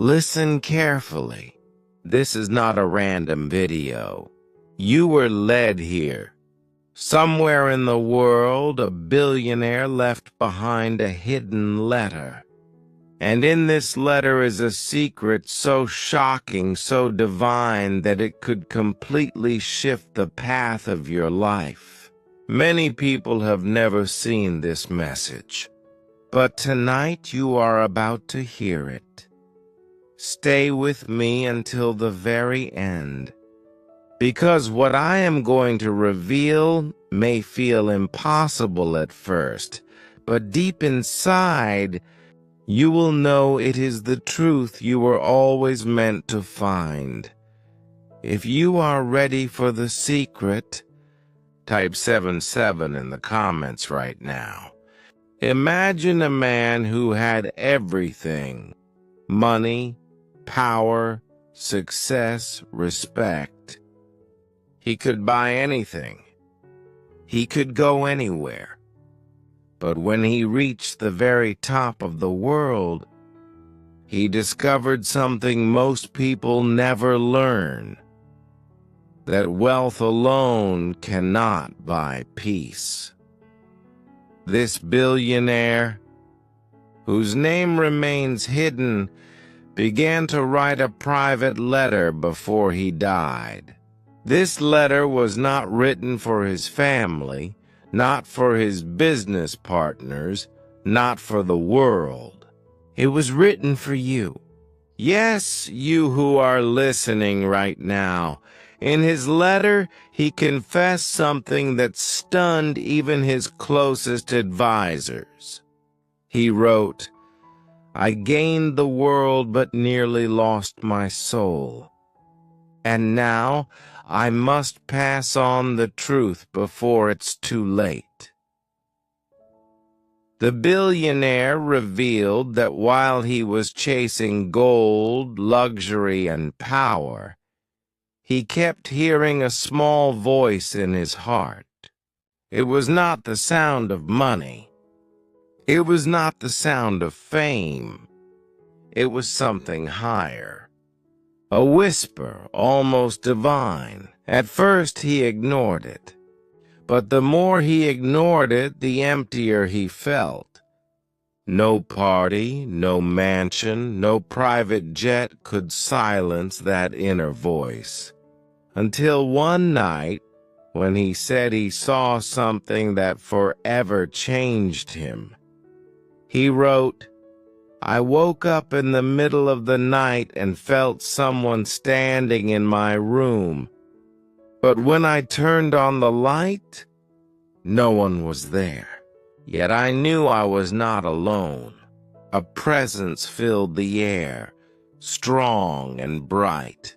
Listen carefully. This is not a random video. You were led here. Somewhere in the world, a billionaire left behind a hidden letter. And in this letter is a secret so shocking, so divine, that it could completely shift the path of your life. Many people have never seen this message, but tonight you are about to hear it. Stay with me until the very end, because what I am going to reveal may feel impossible at first, but deep inside, you will know it is the truth you were always meant to find. If you are ready for the secret, type 77 in the comments right now. Imagine a man who had everything: money, power, success, respect. He could buy anything. He could go anywhere. But when he reached the very top of the world, he discovered something most people never learn: that wealth alone cannot buy peace. This billionaire, whose name remains hidden, began to write a private letter before he died. This letter was not written for his family, not for his business partners, not for the world. It was written for you. Yes, you who are listening right now. In his letter, he confessed something that stunned even his closest advisors. He wrote, "I gained the world but nearly lost my soul. And now I must pass on the truth before it's too late." The billionaire revealed that while he was chasing gold, luxury, and power, he kept hearing a small voice in his heart. It was not the sound of money. It was not the sound of fame. It was something higher. A whisper, almost divine. At first he ignored it. But the more he ignored it, the emptier he felt. No party, no mansion, no private jet could silence that inner voice. Until one night, when he said he saw something that forever changed him. He wrote, "I woke up in the middle of the night and felt someone standing in my room. But when I turned on the light, no one was there. Yet I knew I was not alone. A presence filled the air, strong and bright.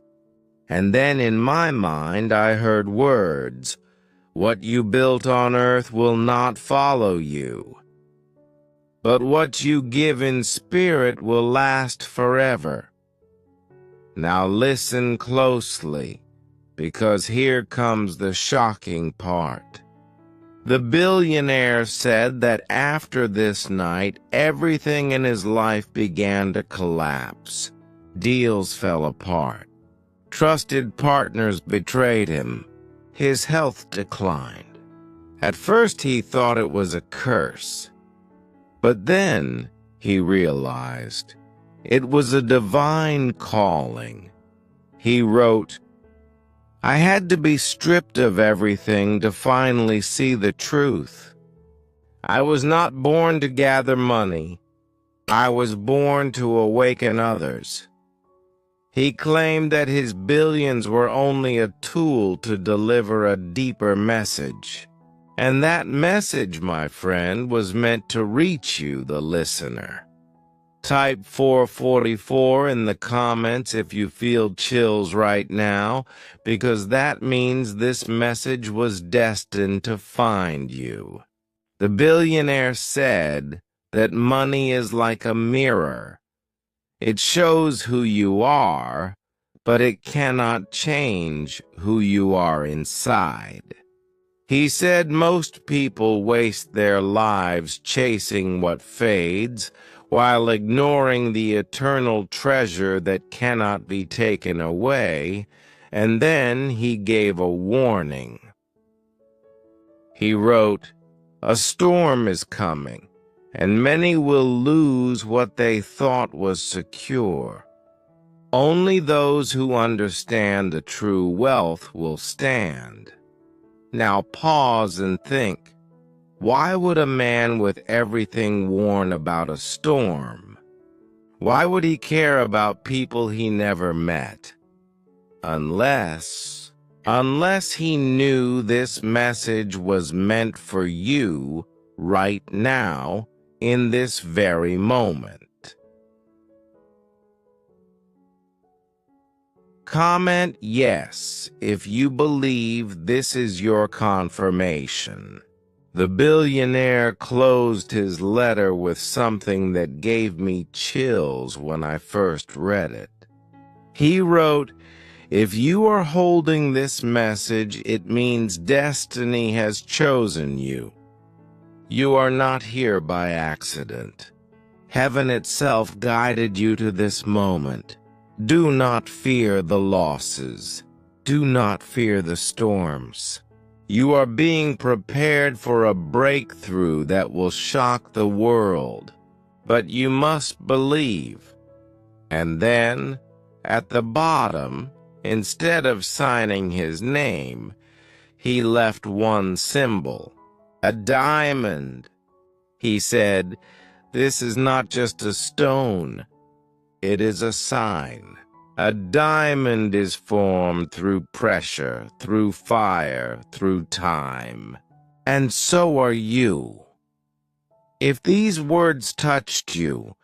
And then in my mind I heard words, 'What you built on earth will not follow you. But what you give in spirit will last forever.' Now listen closely, because here comes the shocking part. The billionaire said that after this night, everything in his life began to collapse. Deals fell apart. Trusted partners betrayed him. His health declined. At first he thought it was a curse. But then he realized it was a divine calling. He wrote, "I had to be stripped of everything to finally see the truth. I was not born to gather money. I was born to awaken others." He claimed that his billions were only a tool to deliver a deeper message. And that message, my friend, was meant to reach you, the listener. Type 444 in the comments if you feel chills right now, because that means this message was destined to find you. The billionaire said that money is like a mirror. It shows who you are, but it cannot change who you are inside. He said most people waste their lives chasing what fades, while ignoring the eternal treasure that cannot be taken away, and then he gave a warning. He wrote, "A storm is coming, and many will lose what they thought was secure. Only those who understand the true wealth will stand." Now pause and think. Why would a man with everything warn about a storm? Why would he care about people he never met? Unless he knew this message was meant for you right now, in this very moment. Comment yes if you believe this is your confirmation. The billionaire closed his letter with something that gave me chills when I first read it. He wrote, "If you are holding this message, it means destiny has chosen you. You are not here by accident. Heaven itself guided you to this moment. Do not fear the losses. Do not fear the storms. You are being prepared for a breakthrough that will shock the world. But you must believe." And then, at the bottom, instead of signing his name, he left one symbol, a diamond. He said, "This is not just a stone. It is a sign. A diamond is formed through pressure, through fire, through time. And so are you." If these words touched you,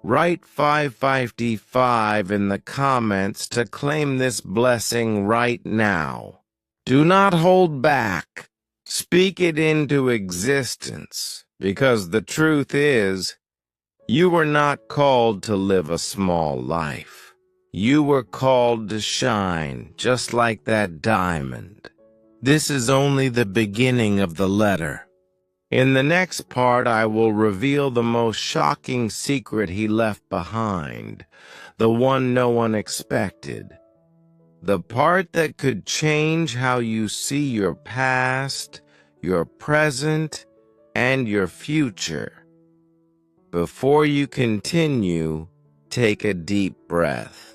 write 555 in the comments to claim this blessing right now. Do not hold back. Speak it into existence, because the truth is, you were not called to live a small life. You were called to shine, just like that diamond. This is only the beginning of the letter. In the next part, I will reveal the most shocking secret he left behind, the one no one expected. The part that could change how you see your past, your present, and your future. Before you continue, take a deep breath.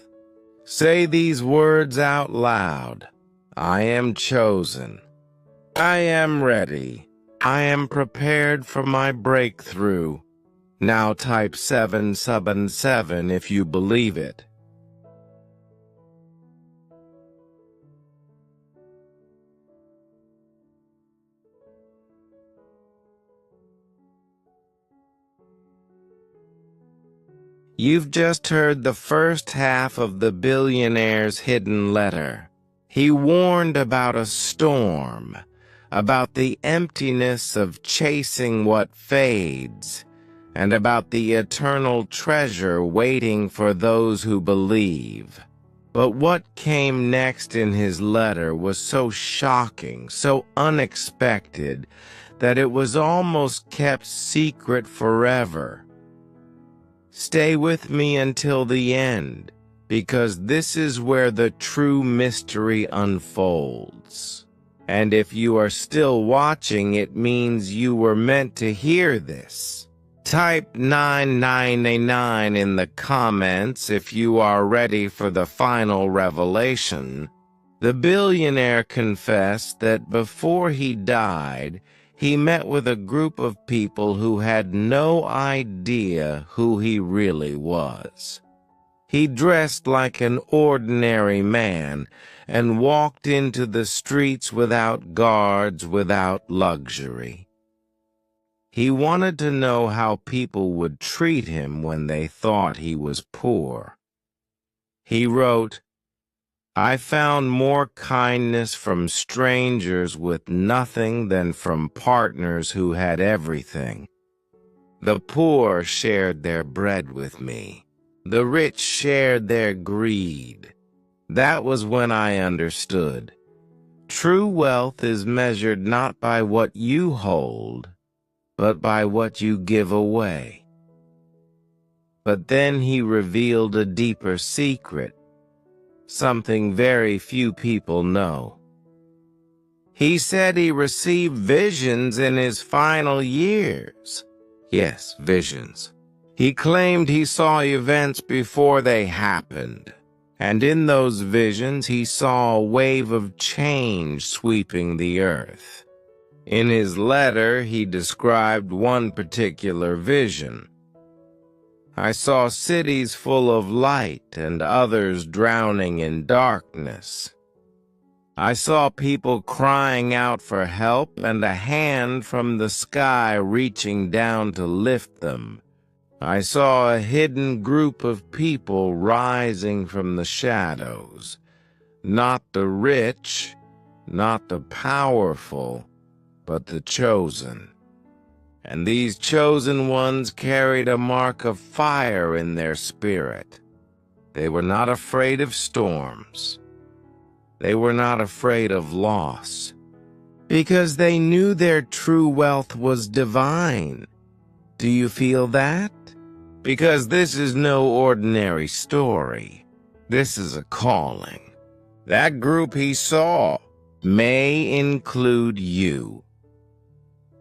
Say these words out loud. I am chosen. I am ready. I am prepared for my breakthrough. Now type 777 if you believe it. You've just heard the first half of the billionaire's hidden letter. He warned about a storm, about the emptiness of chasing what fades, and about the eternal treasure waiting for those who believe. But what came next in his letter was so shocking, so unexpected, that it was almost kept secret forever. Stay with me until the end, because this is where the true mystery unfolds. And if you are still watching, it means you were meant to hear this. Type 999 in the comments if you are ready for the final revelation. The billionaire confessed that before he died, he met with a group of people who had no idea who he really was. He dressed like an ordinary man and walked into the streets without guards, without luxury. He wanted to know how people would treat him when they thought he was poor. He wrote, "I found more kindness from strangers with nothing than from partners who had everything. The poor shared their bread with me. The rich shared their greed. That was when I understood. True wealth is measured not by what you hold, but by what you give away." But then he revealed a deeper secret, something very few people know. He said he received visions in his final years. Yes, visions. He claimed he saw events before they happened. And in those visions he saw a wave of change sweeping the earth. In his letter, he described one particular vision. I saw cities full of light and others drowning in darkness. I saw people crying out for help and a hand from the sky reaching down to lift them. I saw a hidden group of people rising from the shadows. Not the rich, not the powerful, but the chosen. And these chosen ones carried a mark of fire in their spirit. They were not afraid of storms. They were not afraid of loss, because they knew their true wealth was divine. Do you feel that? Because this is no ordinary story. This is a calling. That group he saw may include you.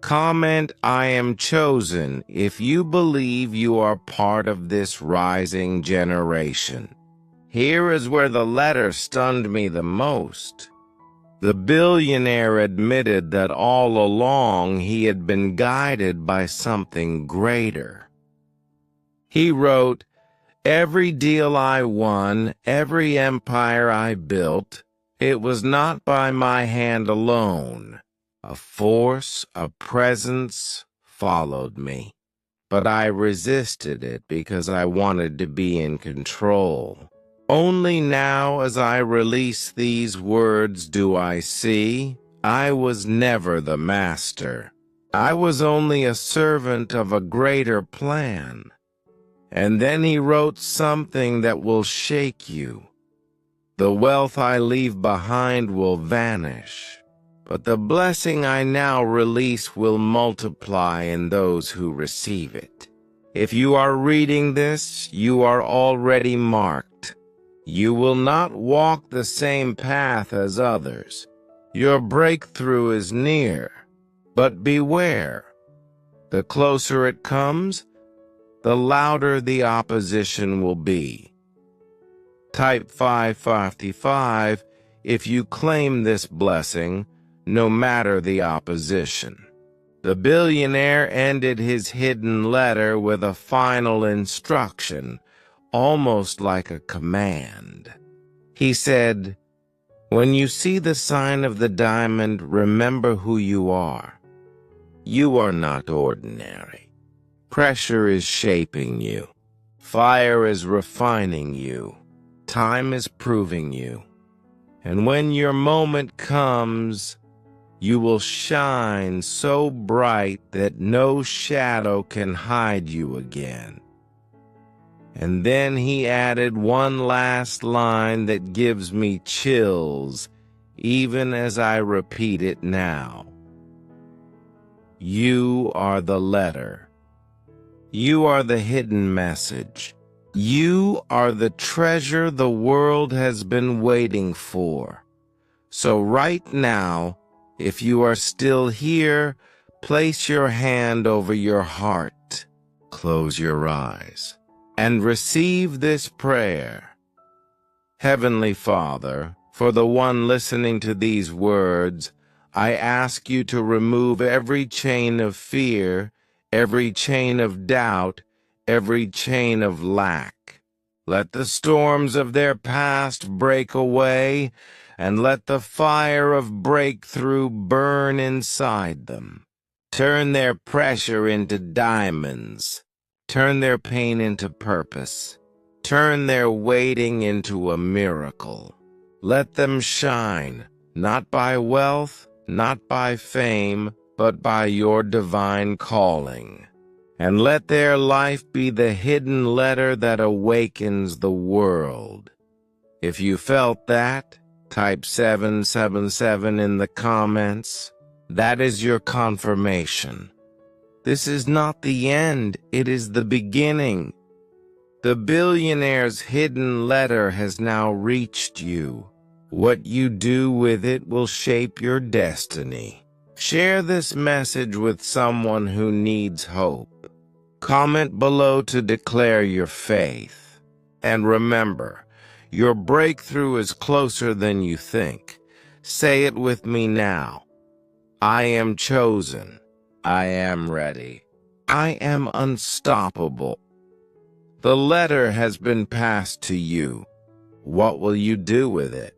Comment, I am chosen, if you believe you are part of this rising generation. Here is where the letter stunned me the most. The billionaire admitted that all along he had been guided by something greater. He wrote, "Every deal I won, every empire I built, it was not by my hand alone. A force, a presence followed me. But I resisted it because I wanted to be in control. Only now as I release these words do I see, I was never the master. I was only a servant of a greater plan." And then he wrote something that will shake you. "The wealth I leave behind will vanish, but the blessing I now release will multiply in those who receive it." If you are reading this, you are already marked. You will not walk the same path as others. Your breakthrough is near. But beware. The closer it comes, the louder the opposition will be. Type 555 if you claim this blessing, no matter the opposition. The billionaire ended his hidden letter with a final instruction, almost like a command. He said, "When you see the sign of the diamond, remember who you are. You are not ordinary. Pressure is shaping you. Fire is refining you. Time is proving you. And when your moment comes, you will shine so bright that no shadow can hide you again." And then he added one last line that gives me chills, even as I repeat it now. You are the letter. You are the hidden message. You are the treasure the world has been waiting for. So right now, if you are still here, place your hand over your heart. Close your eyes and receive this prayer. Heavenly Father, for the one listening to these words, I ask you to remove every chain of fear, every chain of doubt, every chain of lack. Let the storms of their past break away, and let the fire of breakthrough burn inside them. Turn their pressure into diamonds. Turn their pain into purpose. Turn their waiting into a miracle. Let them shine, not by wealth, not by fame, but by your divine calling. And let their life be the hidden letter that awakens the world. If you felt that, type 777 in the comments. That is your confirmation. This is not the end, it is the beginning. The billionaire's hidden letter has now reached you. What you do with it will shape your destiny. Share this message with someone who needs hope. Comment below to declare your faith. And remember, your breakthrough is closer than you think. Say it with me now. I am chosen. I am ready. I am unstoppable. The letter has been passed to you. What will you do with it?